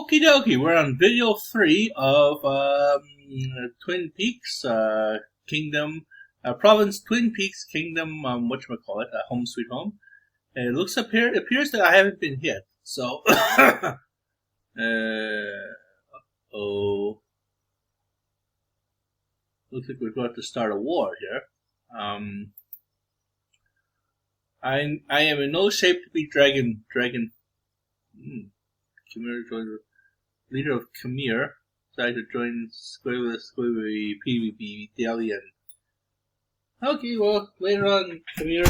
Okie dokie, we're on video 3 of Twin Peaks Kingdom, Province Twin Peaks Kingdom, whatchamacallit, Home Sweet Home. And it appears that I haven't been hit, so, looks like we're about to start a war here. I am in no shape to be Dragon, Khmer joined the leader of Khmer, decided to join Squibby PvP Dalian. Okay, well, later on, Khmer.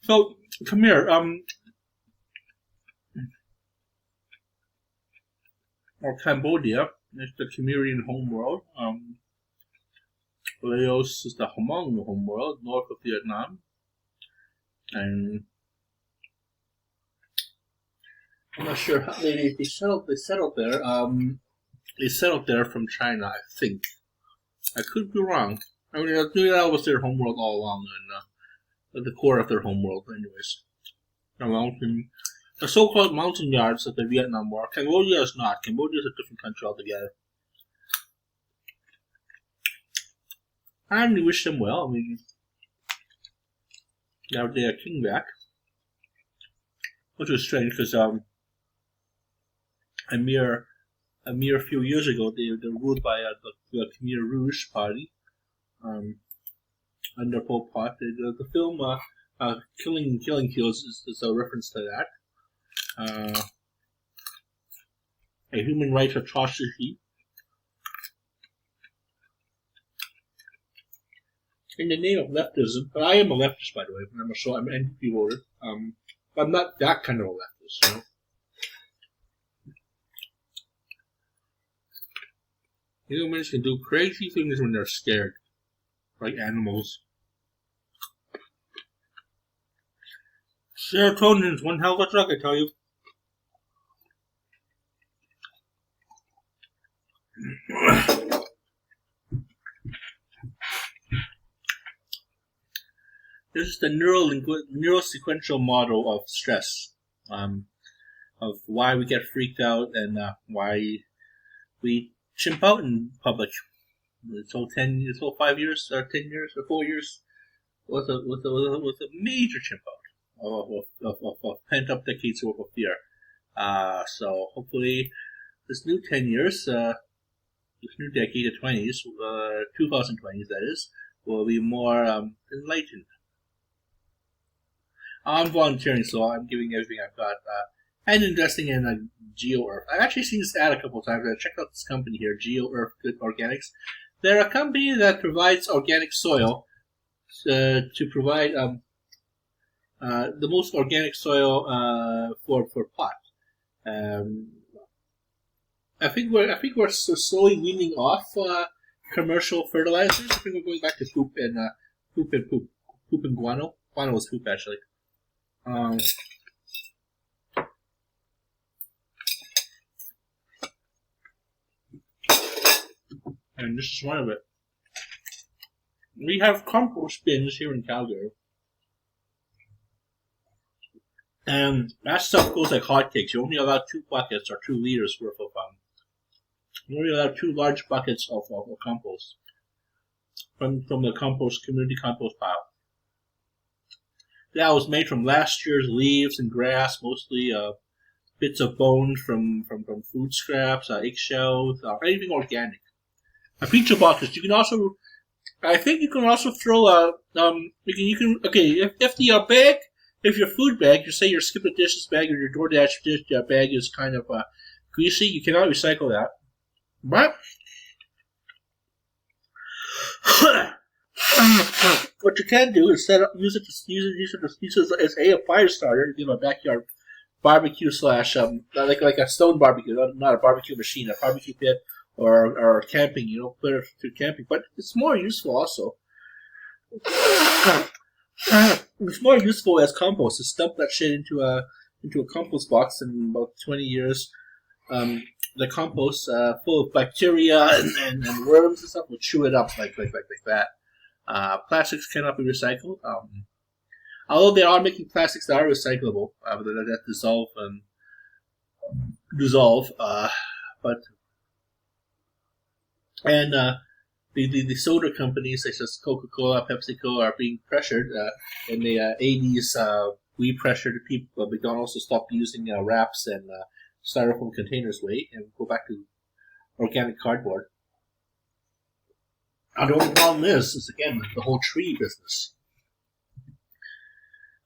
So, Khmer, or Cambodia, is the Khmerian homeworld. Laos is the Hmong homeworld, north of Vietnam. And I'm not sure how they settled there. They settled there from China, I think. I could be wrong. I mean, that was their homeworld all along, and at the core of their homeworld, anyways. The so-called mountain yards of the Vietnam War. Cambodia is not. Cambodia is a different country altogether. I really wish them well. I mean, now they are king back, which was strange because a mere few years ago they were ruled by the Khmer Rouge party under Pol Pot. The film Killing Fields is a reference to that. A human rights atrocity. In the name of leftism, but I am a leftist, by the way. I'm an NDP voter. But I'm not that kind of a leftist, you know. Humans can do crazy things when they're scared, like animals. Serotonin is one hell of a drug, I tell you. This is the neurosequential model of stress, of why we get freaked out and why we chimp out in public. This whole 5 years, or 10 years, or 4 years was a major chimp out of pent up decades worth of fear. So hopefully, this new 10 years, this new decade of 20s, 2020s that is, will be more enlightened. I'm volunteering, so I'm giving everything I've got, and investing in GeoEarth. I've actually seen this ad a couple of times. I checked out this company here, GeoEarth Good Organics. They're a company that provides organic soil to provide the most organic soil for pot. I think we're slowly weaning off commercial fertilizers. I think we're going back to poop and guano. Guano was poop, actually. And this is one of it. We have compost bins here in Calgary. And that stuff goes like hotcakes. You only allow 2 buckets or 2 liters worth of you only allow 2 large buckets of compost from the community compost pile. That was made from last year's leaves and grass, mostly bits of bones from food scraps, eggshells, anything organic. Pizza boxes. You can also, I think you can also throw if your food bag, you say your skip the dishes bag or your DoorDash dish bag is kind of greasy, you cannot recycle that. But what you can do is use it as a fire starter to give a backyard barbecue / like a stone barbecue, not a barbecue machine, a barbecue pit or camping. You know, put it through camping, but it's more useful also. It's more useful as compost. To dump that shit into a compost box, and in about 20 years, the compost full of bacteria and worms and stuff will chew it up like that. Plastics cannot be recycled. Although they are making plastics that are recyclable, that dissolve. But and the soda companies such as Coca-Cola, PepsiCo are being pressured. In the 80s, we pressured people, McDonald's to stop using wraps and styrofoam containers and go back to organic cardboard. The only problem is again, the whole tree business.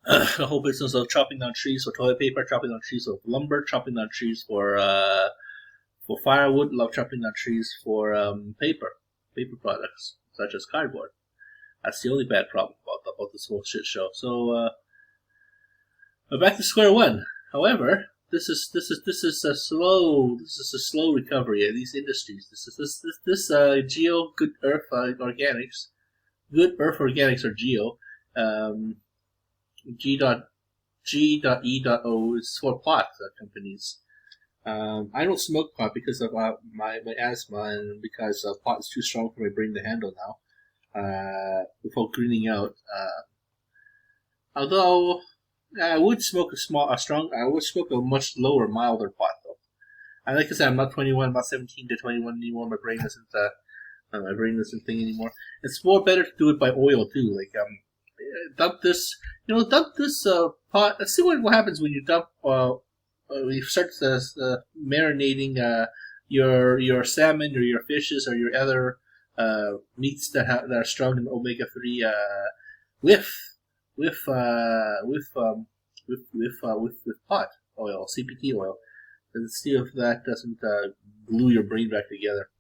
The whole business of chopping down trees for toilet paper, chopping down trees for lumber, chopping down trees for firewood, chopping down trees for paper products such as cardboard. That's the only bad problem about this whole shit show. So back to square one. However, this is a slow recovery in these industries. This Geo Good Earth Organics, Good Earth Organics or Geo, G.E.O is for pot companies. I don't smoke pot because of my asthma and because pot is too strong for my brain to handle now. Before greening out, although I would smoke I would smoke a much lower, milder pot though. And like I said, I'm not 21, I'm not 17 to 21 anymore. My brain doesn't think anymore. It's more better to do it by oil too. Like dump this pot. Let's see what happens when you dump. We start marinating your salmon or your fishes or your other meats that are strong in omega-3 with pot oil, CPT oil, and see if that doesn't glue your brain back together.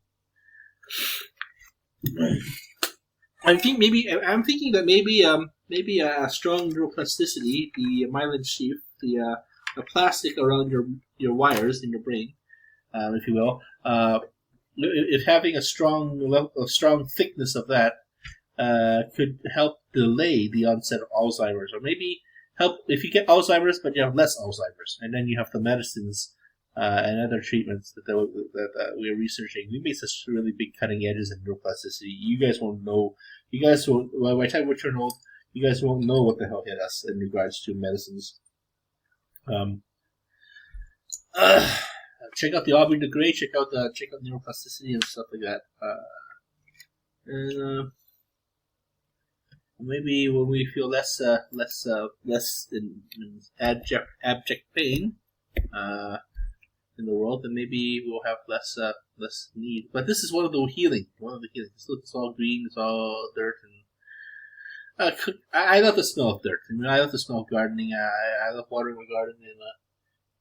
I'm thinking that maybe a strong neuroplasticity, the myelin sheath, the plastic around your wires in your brain, if you will, if having a strong thickness of that could help delay the onset of Alzheimer's, or maybe help if you get Alzheimer's, but you have less Alzheimer's, and then you have the medicines and other treatments that we are researching. We made such really big cutting edges in neuroplasticity. You guys won't know. You guys won't. By the time we're turned old, you guys won't know what the hell hit us in regards to medicines. Check out the Aubrey de Grey. Check out neuroplasticity and stuff like that. And maybe when we feel less in abject pain in the world, then maybe we'll have less need. But this is one of the healing. It's all green. It's all dirt and. I love the smell of dirt. I love the smell of gardening. I love watering my garden. And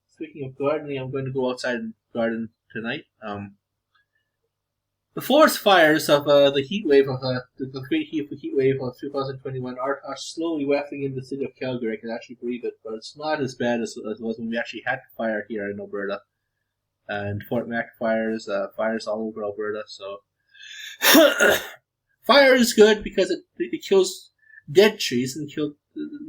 speaking of gardening, I'm going to go outside and garden tonight. The forest fires of the heat wave of the great heat wave of 2021 are slowly wafting in the city of Calgary. I can actually breathe it, but it's not as bad as it was when we actually had fire here in Alberta. And Fort Mac fires all over Alberta. So fire is good because it kills dead trees and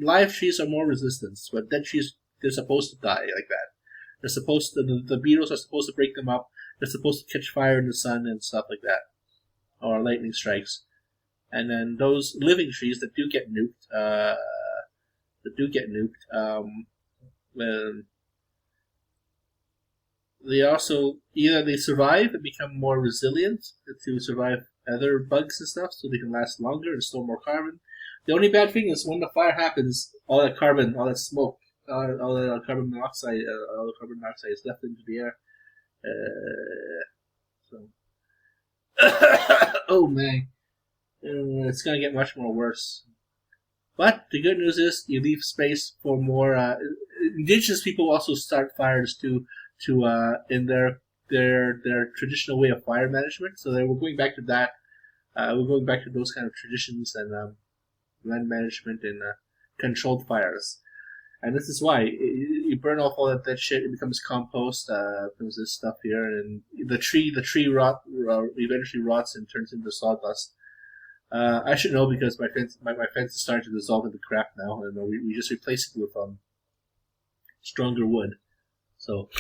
live trees are more resistant, but dead trees, they're supposed to die like that. They're supposed to, the beetles are supposed to break them up. They're supposed to catch fire in the sun and stuff like that, or lightning strikes. And then those living trees that do get nuked, they also either they survive and become more resilient to survive other bugs and stuff, so they can last longer and store more carbon. The only bad thing is when the fire happens, all that carbon, all that smoke, all that carbon monoxide is left into the air. Oh man, it's gonna get much more worse. But the good news is you leave space for more. Indigenous people also start fires to in their traditional way of fire management. So we're going back to that. We're going back to those kind of traditions and land management and controlled fires. And this is why you burn off all that shit. It becomes compost. Becomes this stuff here, and the tree eventually rots and turns into sawdust. I should know because my fence is starting to dissolve into crap now, and we just replace it with stronger wood. So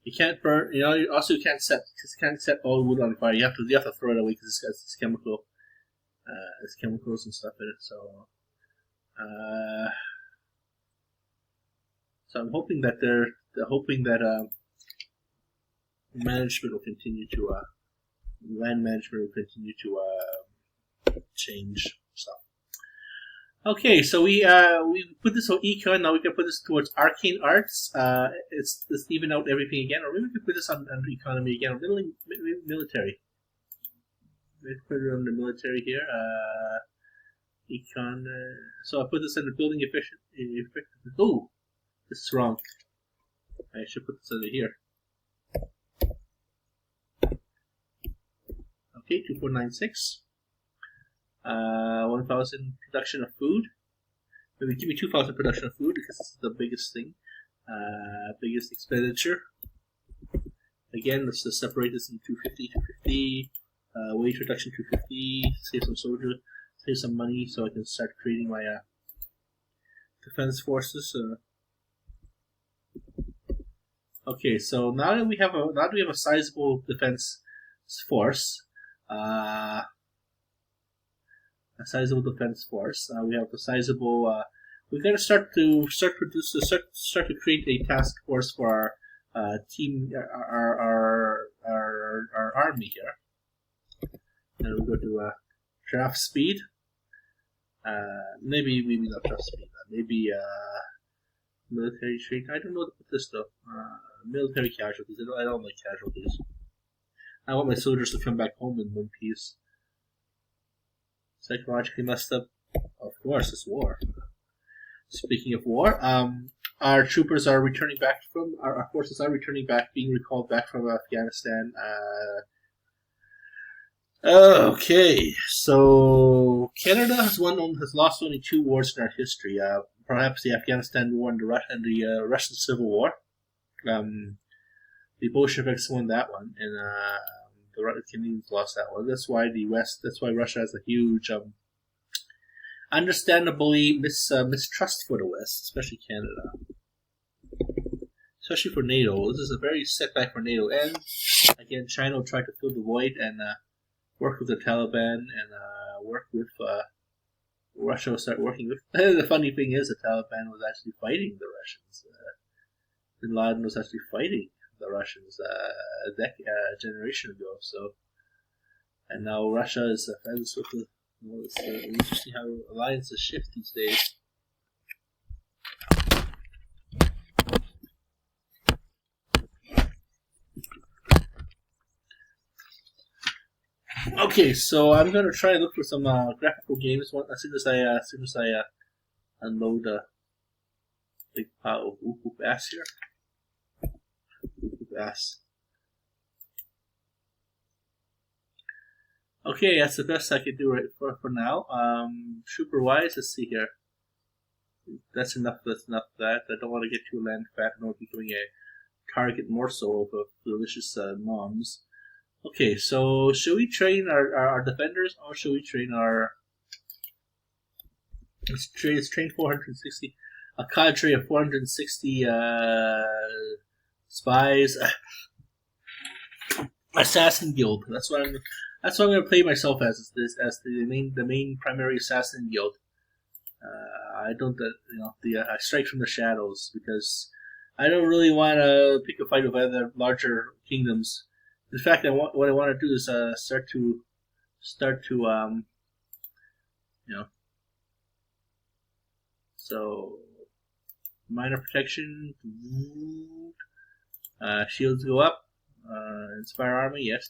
You can't burn. You know. You also can't set all wood on fire. You have to throw it away because it's chemical. It's chemicals and stuff in it. So, so I'm hoping that they're hoping that management will continue to land management will continue to change stuff. Okay, so we put this on econ. Now we can put this towards arcane arts. It's even out everything again, or maybe we can put this on economy again, or maybe military. Let's put it on the military here. Econ. So I put this under building efficiency. Oh, this is wrong. I should put this under here. Okay, 2496. 1,000 production of food. Maybe give me 2,000 production of food because this is the biggest thing. Biggest expenditure. Again, let's just separate this into 250, 250. Wage reduction 250. Save some soldiers. Save some money so I can start creating my defense forces. Okay, so now that we have a sizable defense force. A sizable defense force. We have a sizable. We're going to start to create a task force for our team, our army here. And we'll go to draft speed. Maybe not draft speed. Maybe military trait. I don't know what to put this though. Military casualties. I don't like casualties. I want my soldiers to come back home in one piece. Psychologically messed up. Of course, it's war. Speaking of war, our troopers are returning back from our forces are returning back, being recalled back from Afghanistan. Okay, so Canada has lost only 2 wars in our history. Perhaps the Afghanistan War and the Russian Civil War. The Bolsheviks won that one, and the Canadians lost that one. That's why Russia has a huge, understandably mistrust for the West, especially Canada, especially for NATO. This is a very setback for NATO, and again, China will try to fill the void and work with the Taliban and work with Russia. Will start working with. The funny thing is, the Taliban was actually fighting the Russians. Bin Laden was actually fighting the Russians a generation ago. So, and now Russia is friends with the. It's interesting how alliances shift these days. Okay, so I'm gonna try and look for some graphical games. As soon as I unload a big pile of Uku Bass here. Bass. Okay, that's the best I can do right for now. Trooper wise, let's see here. That's enough. That's enough of that. I don't want to get too land fat. I don't want to be becoming a target morsel of delicious moms. Okay, so should we train our defenders or should we train our? Let's train 460. A cadre of 460 spies. Assassin guild. That's what I'm going to play myself as the main primary assassin guild. I don't I strike from the shadows because I don't really want to pick a fight with other larger kingdoms. In fact, what I want to do is start to so minor protection, shields go up. Inspire army, yes.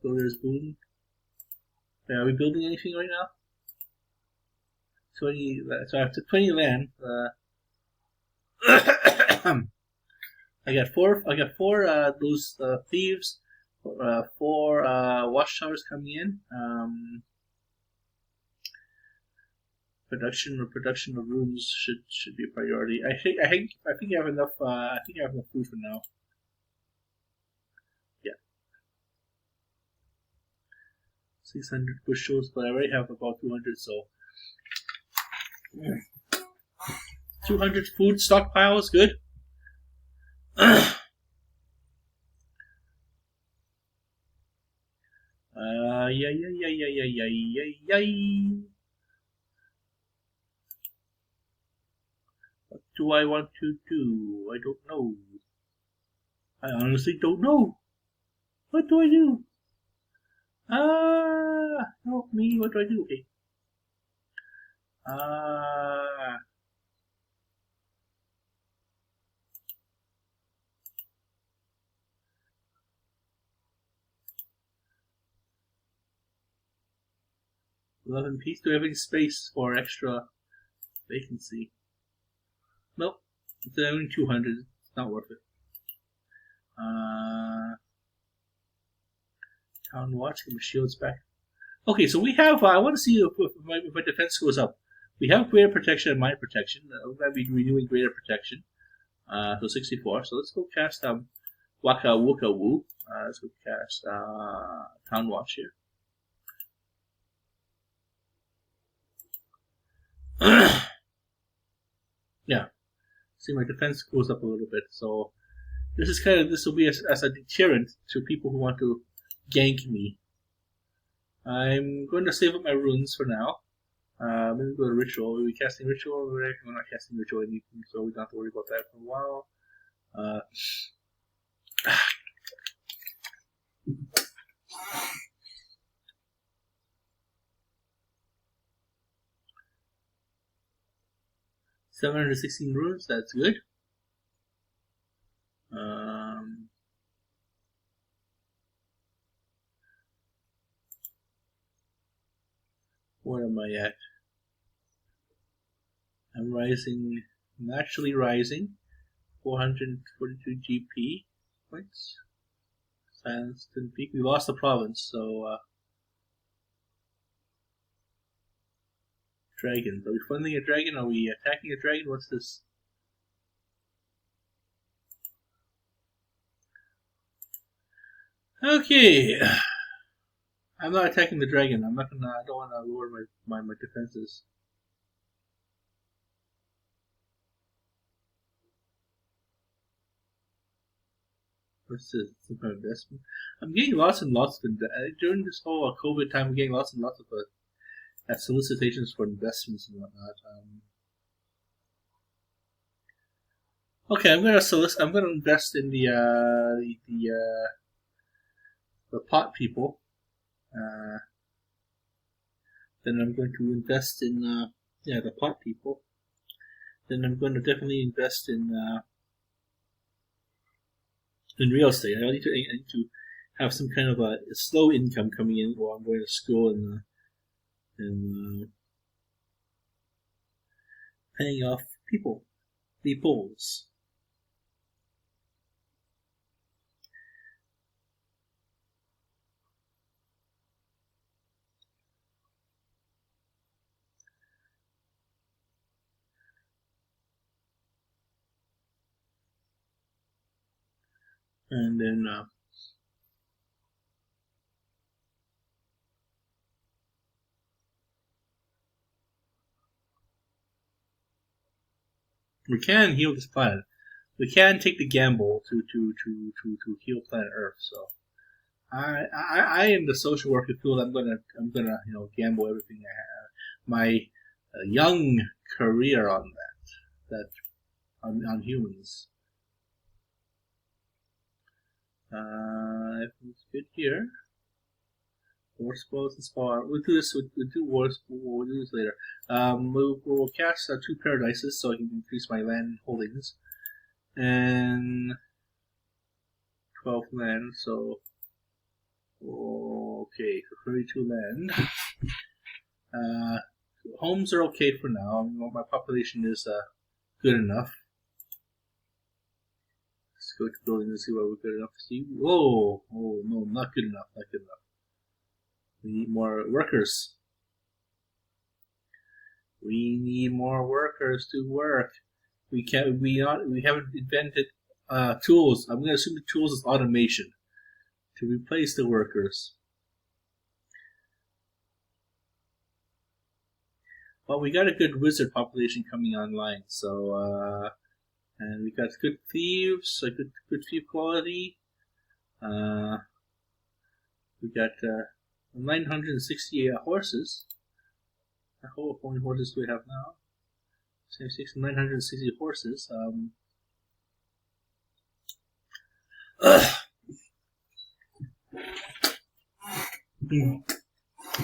Builder's boon. Are we building anything right now? 20. So I have 20 land. I got four those thieves. 4 watchtowers coming in. Production of rooms should be a priority. I think I have enough. I think I have enough food for now. Yeah, 600 bushels, but I already have about 200. So 200 food stockpile is good. Yeah. What do I want to do? I don't know. I honestly don't know. What do I do? Help me. What do I do? Okay. Ah, 11 piece. Do I have any space for extra vacancy? Nope. It's only 200. It's not worth it. Town watch. Get my shields back. Okay, so we have. I want to see if my defense goes up. We have greater protection and mind protection. We're going to be renewing greater protection. So 64. So let's go cast Waka Wooka Woo. Let's go cast Town Watch here. Yeah. See, my defense goes up a little bit. So this will be as a deterrent to people who want to gank me. I'm going to save up my runes for now. Maybe go to ritual. Are we casting ritual? We're not casting ritual anything, so we don't have to worry about that for a while. 716 runes. That's good. Where am I at? I'm rising, naturally rising. 442 GP points. Silence didn't peak. We lost the province, so dragons. Are we funding a dragon? Are we attacking a dragon? What's this? Okay. I'm not attacking the dragon. I don't want to lower my defenses. What's this? Some kind of investment? I'm getting lots and lots of during this whole COVID time. I'm getting lots and lots of solicitations for investments and whatnot. Okay, I'm gonna invest in the pot people. Then I'm going to invest in the pot people. Then I'm going to definitely invest in real estate. I need to have some kind of a slow income coming in while I'm going to school and paying off peoples. And then we can heal this planet. We can take the gamble to heal planet Earth. So I am the social worker field. I'm gonna gamble everything I have, my young career on that on humans. Everything's good here. War spoils and spawn. We'll do this. We'll do wars. We'll do this later. We'll cast 2 paradises so I can increase my land holdings, and 12 land. So okay, so 32 land. Homes are okay for now. My population is good enough. Let's go to building and see what we're good enough to see. Oh no, not good enough. Not good enough. We need more workers. We need more workers to work. We haven't invented tools. I'm going to assume the tools is automation to replace the workers. Well, we got a good wizard population coming online, so And we got good thieves, a good thief quality. We got 960 horses. How many horses do we have now? 960 horses.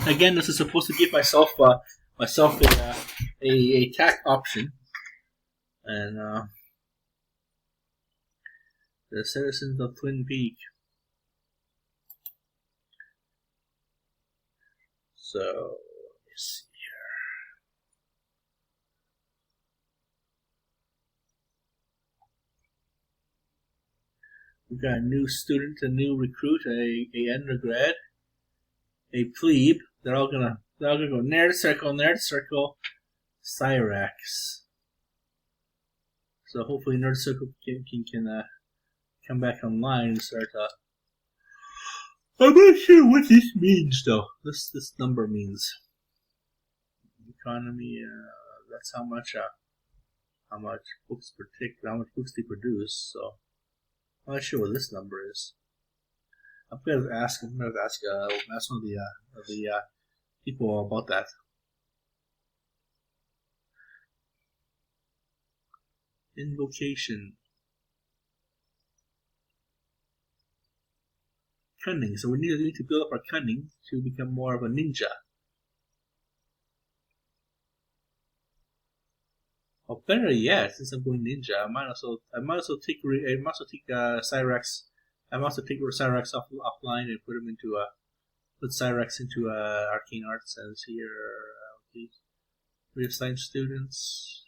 Again, this is supposed to give myself a attack option, and the citizens of Twin Peak. So let's see here. We got a new student, a new recruit, a undergrad, a plebe. They're all gonna go nerd circle, Cyrax. So hopefully Nerd Circle can come back online and start. I'm not sure what this means though. This number means economy. That's how much books how much books they produce. So I'm not sure what this number is. I'm gonna ask one of the people about that. Invocation. Cunning. So we need to build up our cunning to become more of a ninja. Or better yet, since I'm going ninja, I might also take Cyrax. I might also take Cyrax offline and put him into put Cyrax into Arcane Arts and here. Reassign students.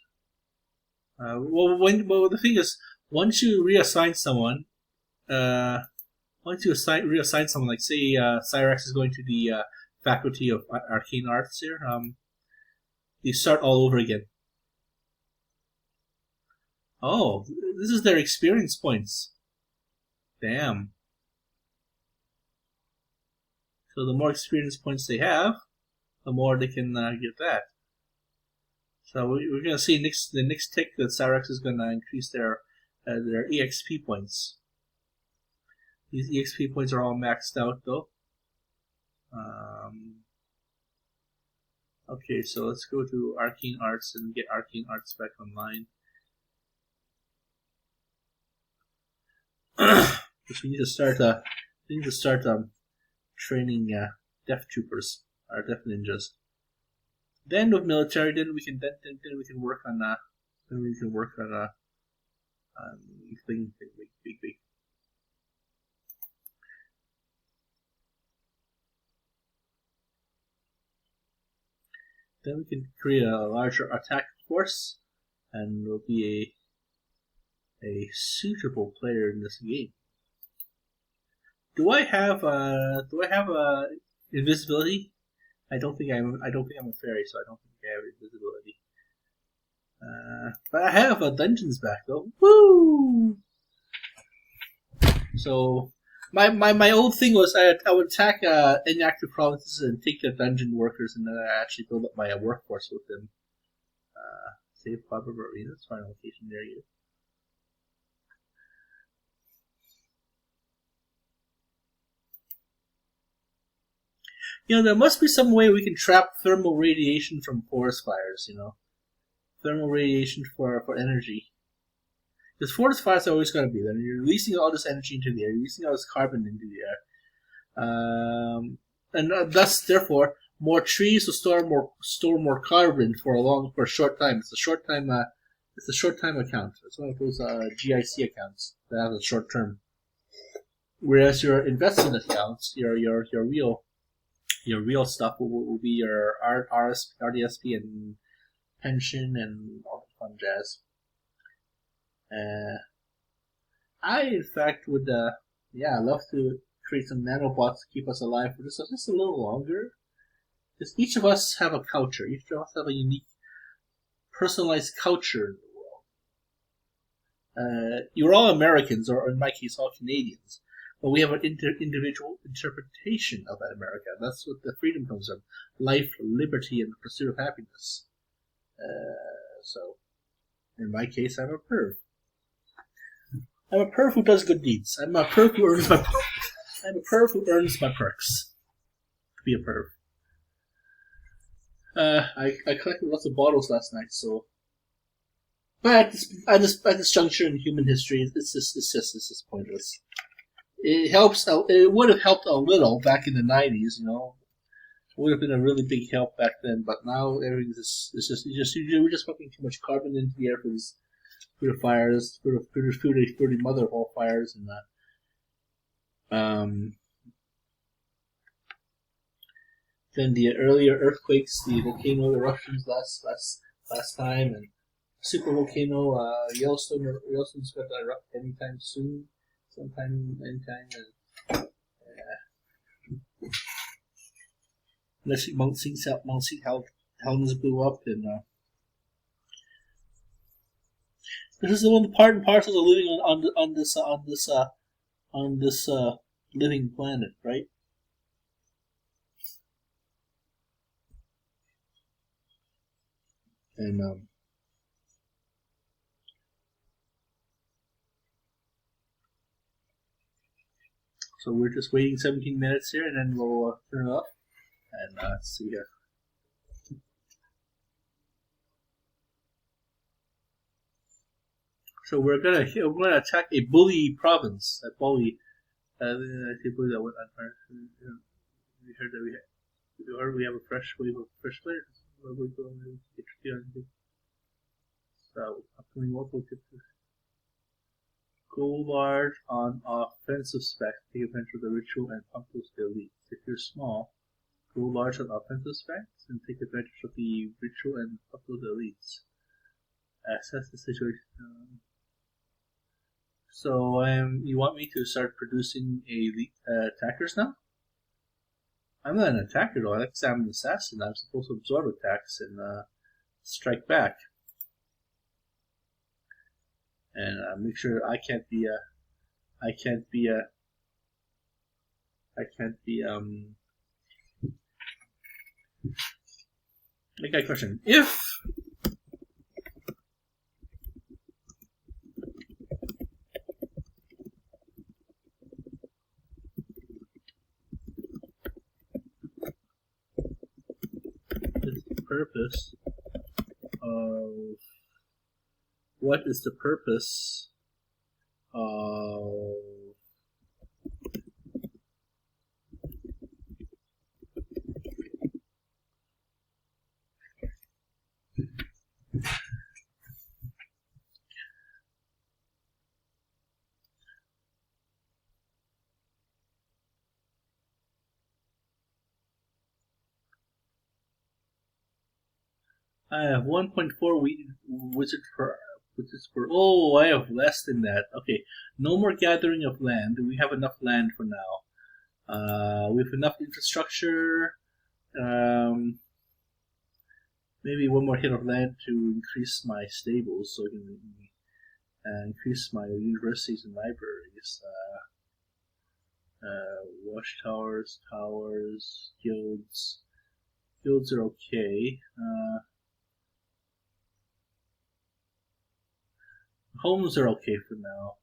Well, the thing is, once you reassign someone, reassign someone, like say Cyrax is going to the faculty of Arcane Arts here, you start all over again. Oh, this is their experience points. Damn. So the more experience points they have, the more they can get that. So we're gonna see the next tick that Cyrax is gonna increase their EXP points. These EXP points are all maxed out though. Okay, so let's go to Arcane Arts and get Arcane Arts back online. Because we need to start training Death Troopers or Death Ninjas. Then with military, then we can work on big. Then we can create a larger attack force, and we'll be a suitable player in this game. Do I have invisibility? I don't think I'm a fairy, so I don't think I have invisibility. But I have dungeons back though. Woo! So my old thing was I would attack inactive provinces and take their dungeon workers, and then I actually build up my workforce with them. Save Harbor Arena's final location. There you go. There must be some way we can trap thermal radiation from forest fires, Thermal radiation for energy. Because forest fires are always going to be there. You're releasing all this energy into the air. You're releasing all this carbon into the air. And thus, therefore, more trees will store more carbon for a short time. It's a short time account. It's one of those GIC accounts that have a short term. Whereas your investment accounts, your real stuff will be your RDSP and pension and all the fun jazz. I in fact would love to create some nanobots to keep us alive for just a little longer. Because each of us have a culture. Each of us have a unique, personalized culture in the world. You're all Americans, or in my case, all Canadians. But we have an individual interpretation of that America. That's what the freedom comes from. Life, liberty, and the pursuit of happiness. So, in my case, I'm a perv. I'm a perv who does good deeds. I'm a perv who earns my. I'm a perv who earns my perks. To be a perv. I collected lots of bottles last night, so. But at this juncture in human history, it's just pointless. It helps. It would have helped a little back in the '90s, you know. It would have been a really big help back then, but now everything is just we're just putting too much carbon into the air for the fires, for the mother of all fires, and that. Then the earlier earthquakes, the volcano eruptions last time, and super volcano Yellowstone's going to erupt anytime soon, anytime. And, let's see, Mount St. Helens blew up, and this is the one part and parcels of living on this living planet, right? And so we're just waiting 17 minutes here, and then we'll turn it off. And let's see here. So we're gonna attack a bully province. A bully. I think bully that went on. We heard that we have a fresh wave of fresh players. So upcoming local tips. Go large on offensive specs. Take advantage of the ritual and pump those elites. If you're small, go large on offensive specs and take advantage of the ritual and pump those elites. Assess the situation. So you want me to start producing elite attackers now? I'm not an attacker though. I'm an assassin. I'm supposed to absorb attacks and strike back. And make sure I can't be make a question. If the purpose of what is the purpose of I have 1.4 wizard per. Oh, I have less than that. Okay, no more gathering of land. We have enough land for now. We have enough infrastructure. Maybe one more hit of land to increase my stables, so I can increase my universities and libraries. Watchtowers, towers, guilds. Guilds are okay. Homes are okay for now.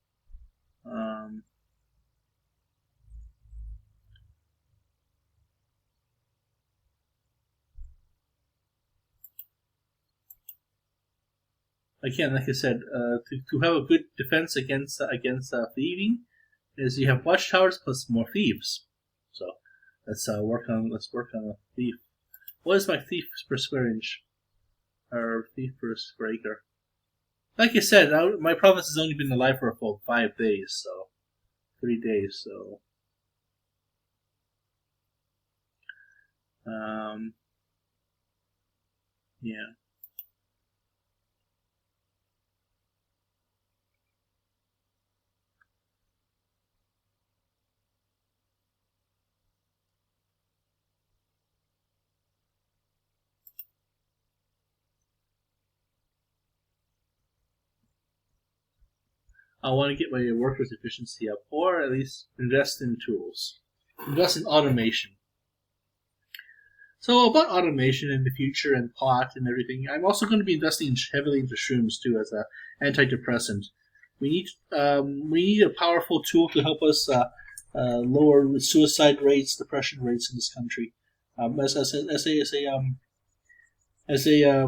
Again, like I said, to have a good defense against thieving, is you have watchtowers plus more thieves. So let's work on a thief. What is my thief per square inch, or thief per square acre? Like I said, my province has only been alive for a full 5 days, so 3 days. So yeah. I want to get my workers' efficiency up, or at least invest in tools, invest in automation. So about automation in the future and pot and everything, I'm also going to be investing heavily into shrooms too as an antidepressant. We need a powerful tool to help us lower the suicide rates, depression rates in this country. As a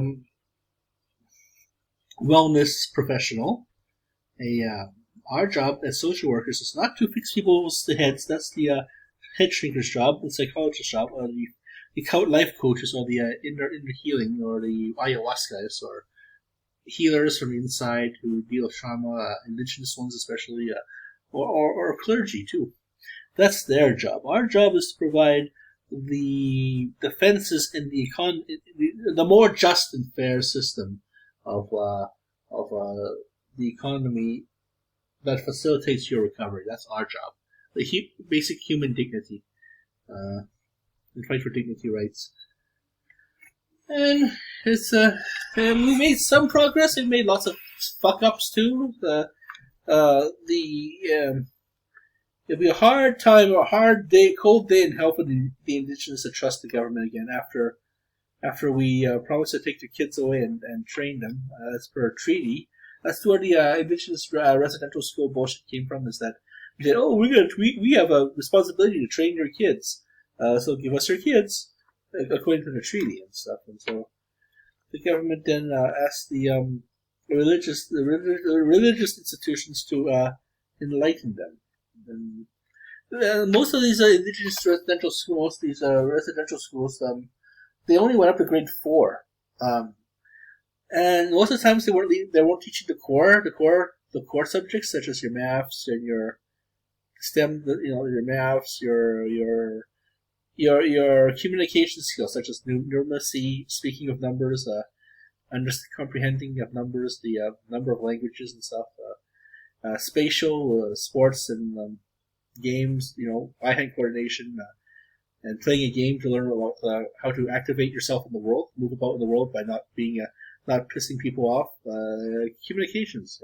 wellness professional, a our job as social workers is not to fix people's heads. That's the head shrinker's job, the psychologist's job, or the life coaches, or the inner healing, or the ayahuascas, or healers from the inside who deal with trauma, indigenous ones especially, or clergy too. That's their job. Our job is to provide the defenses in the more just and fair system of the economy that facilitates your recovery. That's our job. The basic human dignity, and fight for dignity rights. And it's we made some progress. We made lots of fuck ups too. It'll be a hard time, a hard day, cold day in helping the indigenous to trust the government again after we promised to take their kids away and train them as per a treaty. That's where the indigenous residential school bullshit came from. Is that we said, oh, we have a responsibility to train your kids, so give us your kids according to the treaty and stuff. And so the government then asked the religious institutions to enlighten them. And most of these indigenous residential schools, they only went up to grade 4, and most of the times they weren't teaching the core subjects such as your maths and your STEM, your maths, your communication skills such as numeracy, speaking of numbers, comprehending of numbers, the number of languages and stuff. Spatial, sports and games, eye-hand coordination, and playing a game to learn about how to activate yourself in the world, move about in the world by not pissing people off. Communications.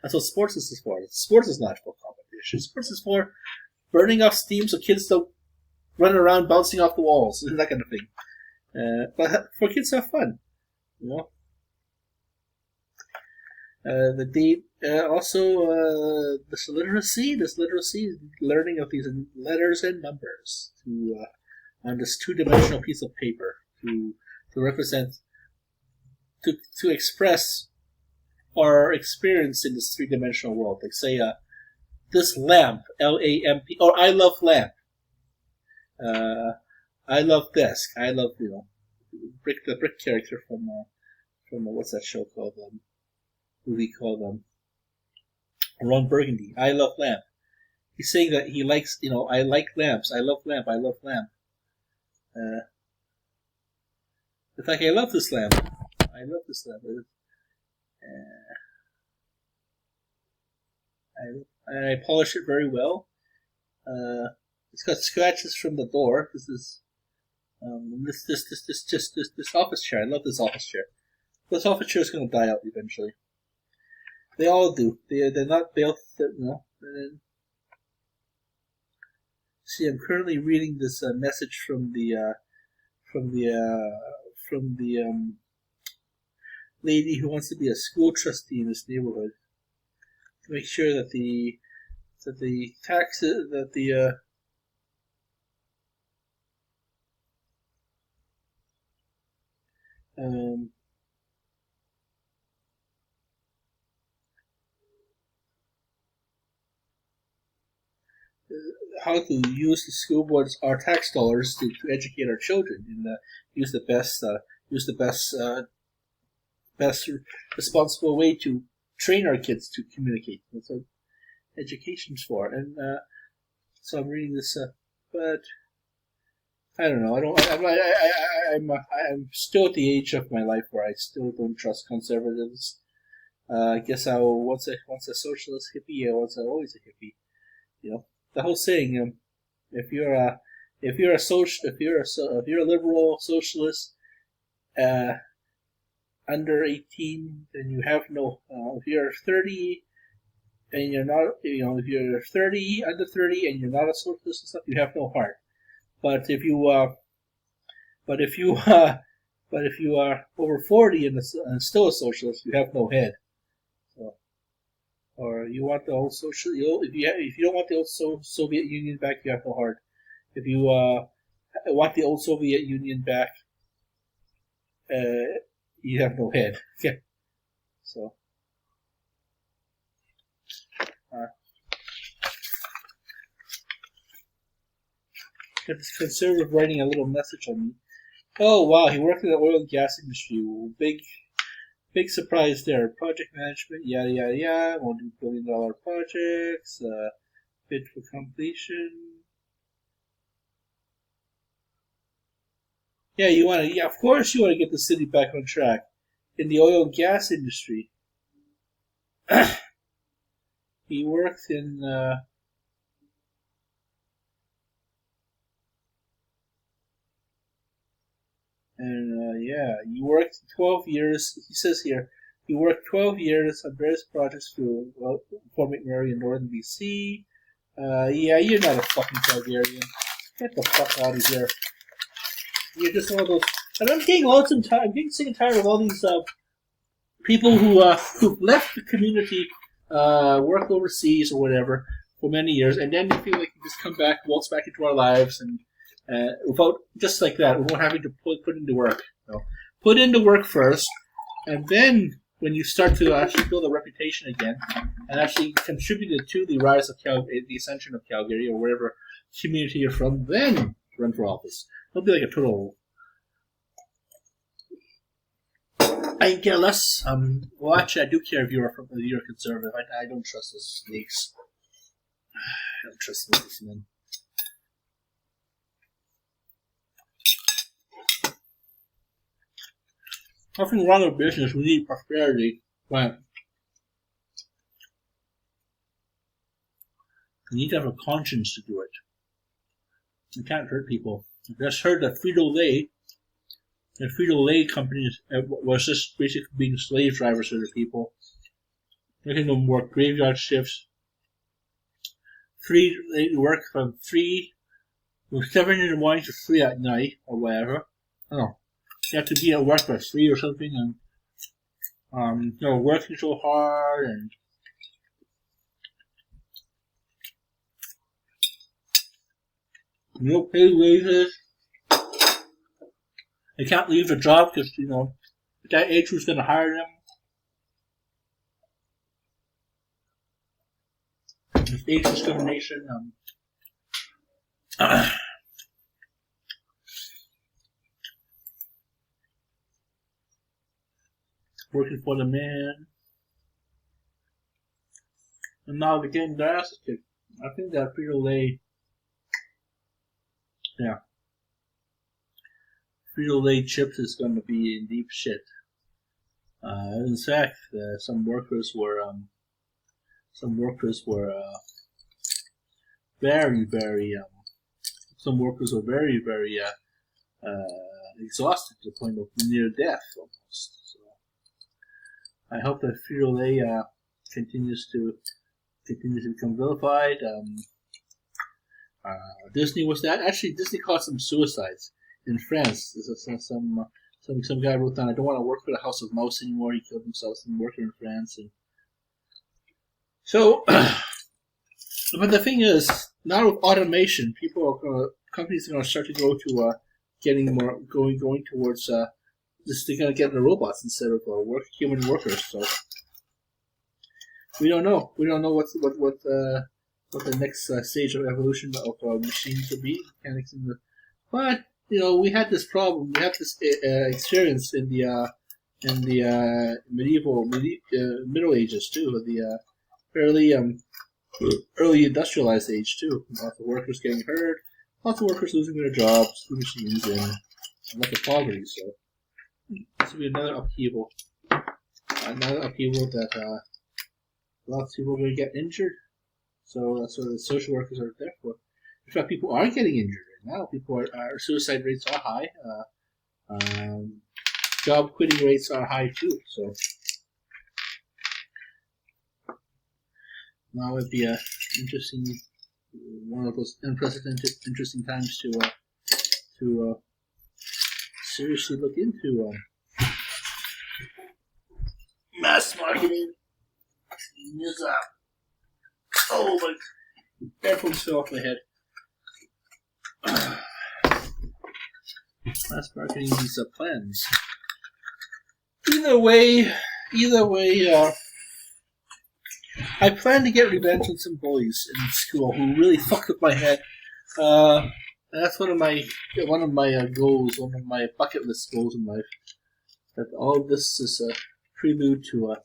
That's what sports is for. Sports is not for competition. Sports is for burning off steam so kids don't run around bouncing off the walls and that kind of thing. But for kids to have fun, the date also this literacy is learning of these letters and numbers on this 2-dimensional piece of paper to represent to express our experience in this 3-dimensional world. Like say this lamp, LAMP, or I love lamp. I love desk. I love the brick character from what's that show called? Movie called Ron Burgundy. I love lamp. He's saying that he likes, I like lamps. I love lamp. I love lamp. In fact, I love this lamp. I love this lamp. I polish it very well. It's got scratches from the door. This is this office chair. I love this office chair. This office chair is going to die out eventually. They all do. They're not built. See, I'm currently reading this message from the lady who wants to be a school trustee in this neighborhood to make sure that the taxes how to use the school boards, our tax dollars, to educate our children and use the best responsible way to train our kids to communicate. That's what education's for. And so I'm reading this, but I don't know. I'm still at the age of my life where I still don't trust conservatives. I guess once a socialist hippie, I was always a hippie. The whole saying, if you're a liberal socialist under 18, then you have no. If you're 30 and you're not, if you're 30 under 30 and you're not a socialist and stuff, you have no heart. But if you are over 40 and still a socialist, you have no head. So Or you want the old social? If you don't want the old Soviet Union back, you have no heart. If you want the old Soviet Union back, you have no head. Okay, so. Got this conservative writing a little message on me. Oh wow, he worked in the oil and gas industry. Big surprise there. Project management, yada yada yada. We'll do $1 billion projects. Bid for completion. Yeah, of course you want to get the city back on track in the oil and gas industry. He worked in. You worked 12 years. He says here, you worked 12 years on various projects through Fort McMurray in northern BC. You're not a fucking Calgarian. Get the fuck out of here. You're just one of those. And I'm getting lonesome. I'm getting sick and tired of all these people who've left the community, worked overseas or whatever for many years, and then they feel like you just come back, waltz back into our lives, and without just like that, without having to put into work. So, put into work first, and then when you start to actually build a reputation again, and actually contributed to the rise of the ascension of Calgary or wherever community you're from, then run for office. Don't be like a total. I can care less. Well, actually, I do care if you're a conservative. I don't trust those snakes. I don't trust those men. Nothing wrong with business. We need prosperity, but you need to have a conscience to do it. You can't hurt people. I just heard that Frito-Lay, the Frito-Lay company was just basically being slave drivers to the people, making them work graveyard shifts. They work from 7 in the morning to 3 at night or whatever. I don't know. You have to be at work by 3 or something, and working so hard, and no pay raises. They can't leave the job because that age who's going to hire them. There's age discrimination. Working for the man. And now they're getting their asses kicked. I think that Frito-Lay. Yeah. Frito-Lay chips is going to be in deep shit. In fact, some workers were very, very exhausted to the point of near death almost. So I hope that Frito-Lay continues to become vilified. Disney was that. Actually, Disney caused some suicides in France. Some guy wrote down, "I don't want to work for the House of Mouse anymore." He killed himself and working in France. And so, but the thing is, now with automation, companies are going to start to go to going towards they're going to get the robots instead of human workers. So we don't know. We don't know what the next stage of evolution of machines will be. Mechanics but we had this problem. We had this experience in the Middle Ages too, the early industrialized age too. Lots of workers getting hurt, lots of workers losing their jobs, through machines, and lots of poverty. So this will be another upheaval. That lots of people are going to get injured. So that's what the social workers are there for. In fact, people are getting injured right now. Our suicide rates are high. Job quitting rates are high too. So now would be a one of those unprecedented, interesting times to seriously look into mass marketing. Use oh my headphones fell off my head. That's marketing these plans. Either way, I plan to get revenge on some bullies in school who really fucked up my head. That's one of my goals, one of my bucket list goals in life. That all of this is a prelude to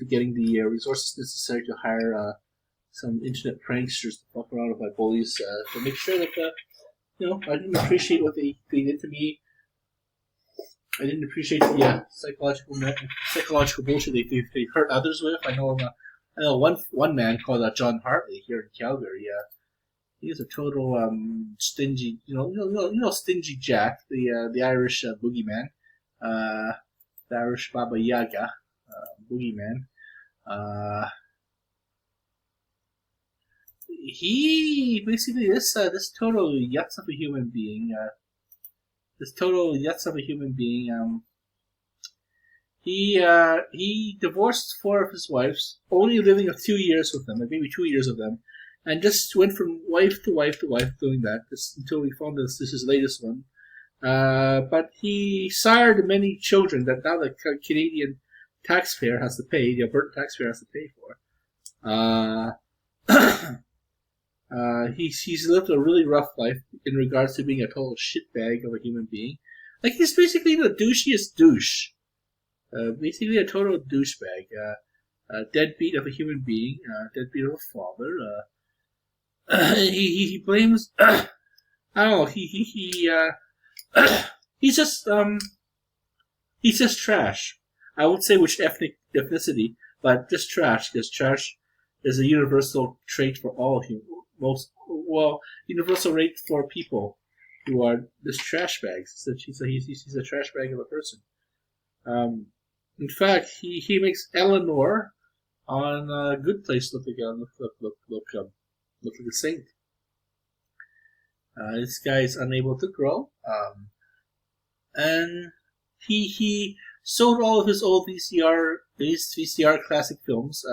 getting the resources necessary to hire some internet pranksters to fuck around with my bullies to make sure that I didn't appreciate what they did to me. I didn't appreciate the psychological bullshit they hurt others with. I know one man called John Hartley here in Calgary. He's a total stingy, stingy Jack, the Irish boogeyman, the Irish Baba Yaga boogeyman. He basically this total yutz of a human being. He divorced 4 of his wives, only living a few years with them, like maybe 2 years of them, and just went from wife to wife to wife doing that until we found this is his latest one. But he sired many children that now the Canadian taxpayer has to pay, the Alberta taxpayer has to pay for. He's lived a really rough life in regards to being a total shitbag of a human being. Like, he's basically the douchiest douche. Basically a total douchebag. A deadbeat of a human being. Deadbeat of a father. He blames. I don't know. He's just trash. I won't say which ethnicity, but just trash. Because trash is a universal trait for all humans. Universal rate for people who are just trash bags. He's a trash bag of a person. In fact, he makes Eleanor on Good Place look like a saint. This guy is unable to grow, and he sold all of his old VCR classic films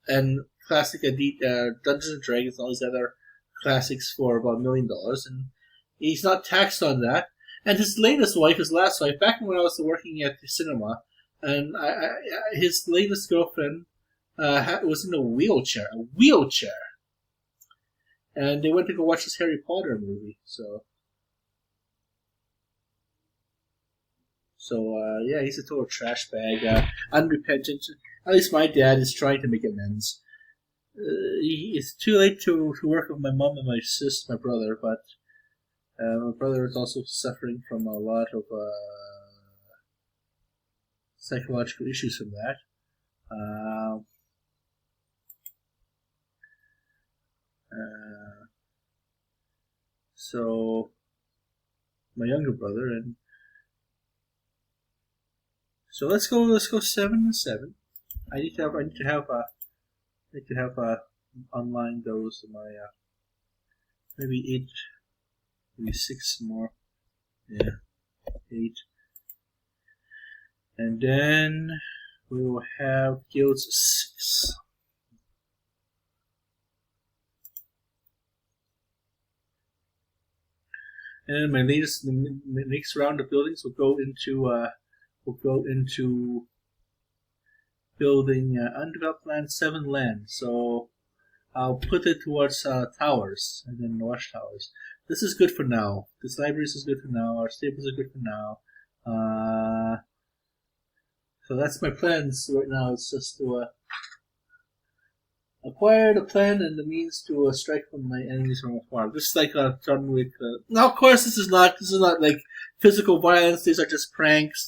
and classic Dungeons and Dragons and all these other classics for about $1 million, and he's not taxed on that. And his last wife, back when I was working at the cinema, and his latest girlfriend was in a wheelchair, and they went to go watch this Harry Potter movie. So yeah, he's a total trash bag, unrepentant. At least my dad is trying to make amends. It's too late to work with my mom and my sister, my brother, but my brother is also suffering from a lot of psychological issues from that. So my younger brother, and so let's go 7-7. I need to have online those in my maybe 8, maybe 6 more. Yeah, 8. And then we will have guilds 6. And my next round of buildings will go into building undeveloped land 7 land. So I'll put it towards towers and then watchtowers. This is good for now. This libraries is good for now. Our stables are good for now. So that's my plans right now. It's just to acquire the plan and the means to strike from my enemies from afar. Just like John Wick. Now, of course, this is not like physical violence. These are just pranks.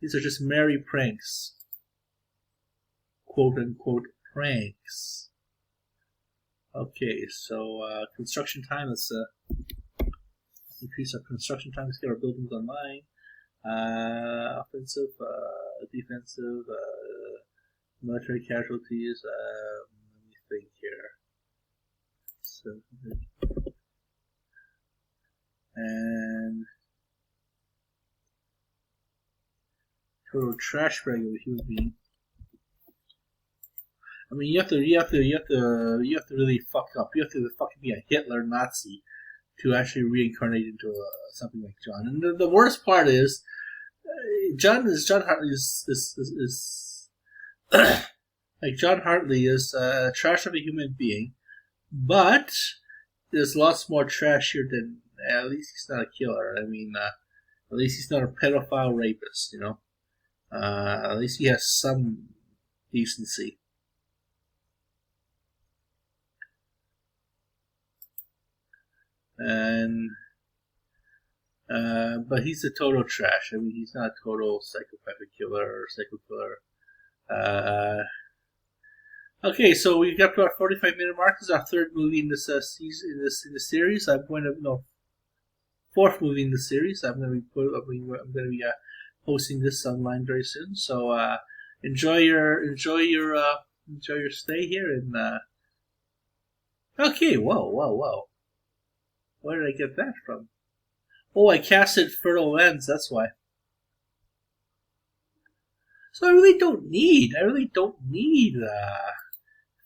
These are just merry pranks. Quote unquote pranks. Okay, so construction time. Let's increase our construction time. Let's get our buildings online. Offensive, defensive, military casualties. Let me think here. So, and total trash bag of a human being. I mean, you have to really fuck up. You have to fucking be a Hitler Nazi to actually reincarnate into something like John. And the worst part is, John Hartley is like John Hartley is a trash of a human being, but there's lots more trashier than. At least he's not a killer. I mean, at least he's not a pedophile rapist. You know, at least he has some decency. And but he's a total trash. I mean, he's not a total psychopathic killer or psycho killer. Okay, so we got to our 45-minute mark. This is our third movie in this season, in this series. I'm going to fourth movie in the series. I'm going to be posting this online very soon. So enjoy your stay here. And okay, whoa. Where did I get that from? Oh, I casted Fertile Lands. That's why. So I really don't need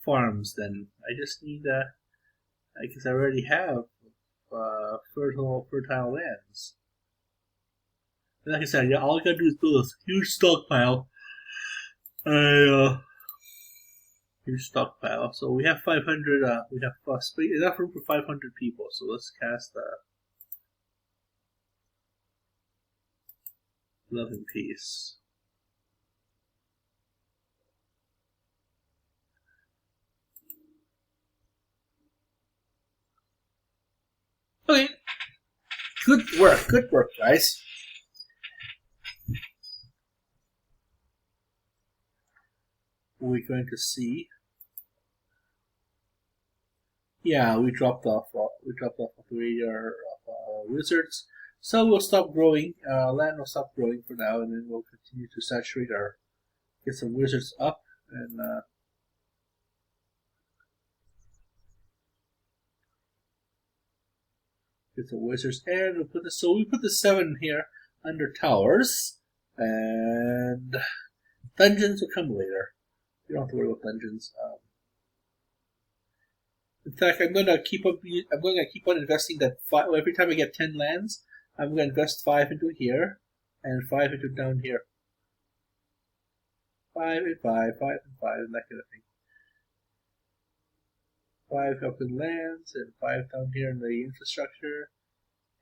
farms. Then I just need I guess I already have fertile lands. And like I said, yeah, all I gotta do is build a huge stockpile. Huge stockpile. So we have 500. We have enough room for 500 people. So let's cast Love and Peace. Okay. Good work, guys. We're going to see. Yeah, we dropped off of the radar of wizards. So we'll stop growing. Land will stop growing for now, and then we'll continue to saturate get some wizards up, and get some wizards. And we'll put we put the 7 here under towers, and dungeons will come later. You don't have to worry about dungeons. In fact, I'm going to keep on investing that 5. Every time I get 10 lands, I'm going to invest 5 into here, and 5 into down here. 5 and 5, 5 and 5, and that kind of thing. 5 up in lands, and 5 down here in the infrastructure,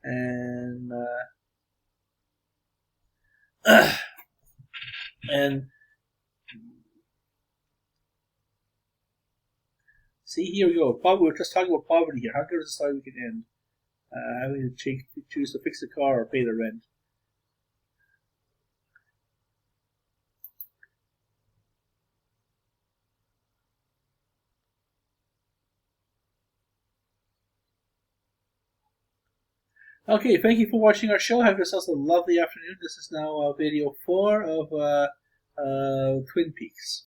and and see, here we go. We're just talking about poverty here. How good is the story we can end? Having to choose to fix the car or pay the rent. Okay, thank you for watching our show. Have yourselves a lovely afternoon. This is now video 4 of Twin Peaks.